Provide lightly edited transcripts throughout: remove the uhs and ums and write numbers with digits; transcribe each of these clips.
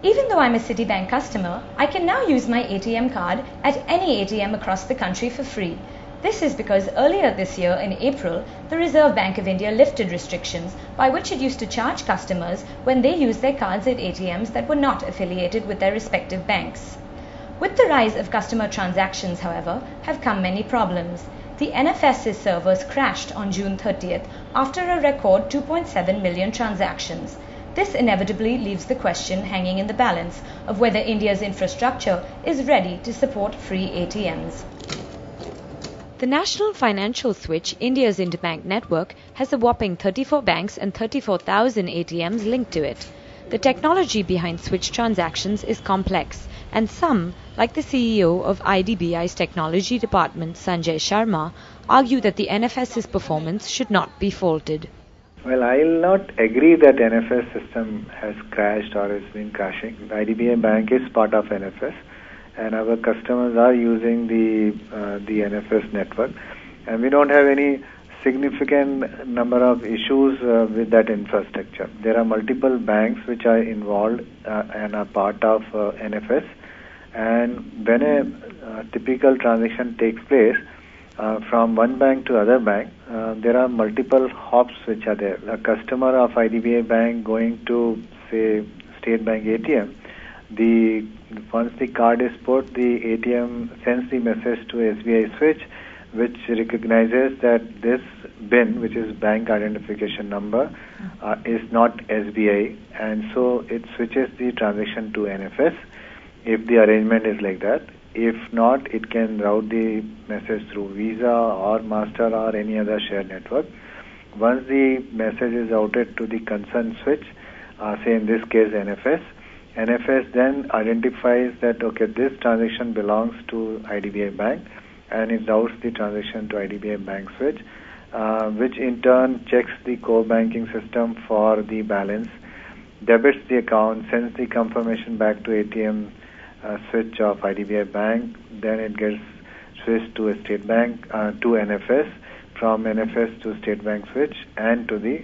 Even though I'm a Citibank customer, I can now use my ATM card at any ATM across the country for free. This is because earlier this year in April, the Reserve Bank of India lifted restrictions by which it used to charge customers when they used their cards at ATMs that were not affiliated with their respective banks. With the rise of customer transactions, however, have come many problems. The NFS's servers crashed on June 30th after a record 2.7 million transactions. This inevitably leaves the question hanging in the balance of whether India's infrastructure is ready to support free ATMs. The National Financial Switch, India's Interbank network, has a whopping 34 banks and 34,000 ATMs linked to it. The technology behind switch transactions is complex, and some, like the CEO of IDBI's technology department, Sanjay Sharma, argue that the NFS's performance should not be faulted. Well, I'll not agree that NFS system has crashed or has been crashing. The IDBI Bank is part of NFS, and our customers are using the NFS network, and we don't have any significant number of issues with that infrastructure. There are multiple banks which are involved and are part of NFS, and when a typical transaction takes place from one bank to other bank, there are multiple hops which are there. A customer of IDBI Bank going to, say, State Bank ATM, once the card is put, the ATM sends the message to SBI switch, which recognizes that this BIN, which is bank identification number, is not SBI, and so it switches the transaction to NFS if the arrangement is like that. If not, it can route the message through Visa or Master or any other shared network. Once the message is routed to the concerned switch, say in this case NFS then identifies that, okay, this transaction belongs to IDBI Bank, and it routes the transaction to IDBI Bank switch, which in turn checks the core banking system for the balance, debits the account, sends the confirmation back to ATM switch of IDBI Bank, then it gets switched to a State Bank, to NFS, from NFS to State Bank switch, and to the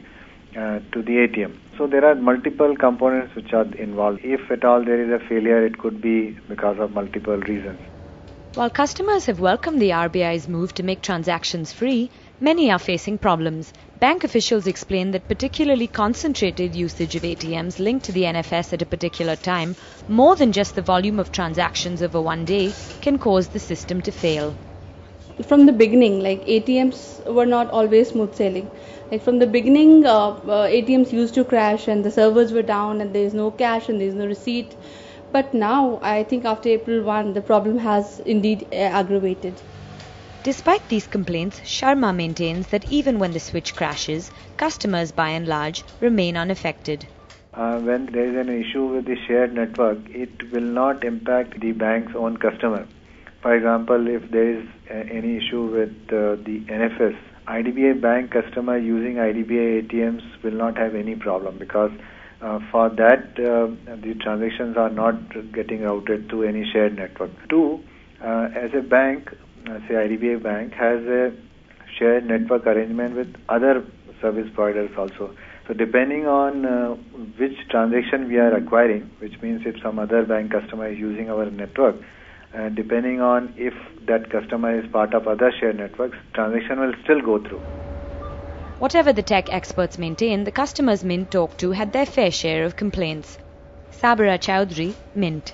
ATM. So there are multiple components which are involved. If at all there is a failure, it could be because of multiple reasons. While customers have welcomed the RBI's move to make transactions free, many are facing problems. Bank officials explain that particularly concentrated usage of ATMs linked to the NFS at a particular time, more than just the volume of transactions over one day, can cause the system to fail. From the beginning, ATMs were not always smooth sailing. From the beginning, ATMs used to crash and the servers were down and there is no cash and there is no receipt. But now, I think after April 1, the problem has indeed aggravated. Despite these complaints, Sharma maintains that even when the switch crashes, customers by and large remain unaffected. When there is an issue with the shared network, it will not impact the bank's own customer. For example, if there is any issue with the NFS, IDBI Bank customer using IDBI ATMs will not have any problem, because for that the transactions are not getting routed to any shared network. Two, as a bank, say IDBI Bank has a shared network arrangement with other service providers also. So depending on which transaction we are acquiring, which means if some other bank customer is using our network, depending on if that customer is part of other shared networks, transaction will still go through. Whatever the tech experts maintain, the customers Mint talked to had their fair share of complaints. Sabira Chowdhury, Mint.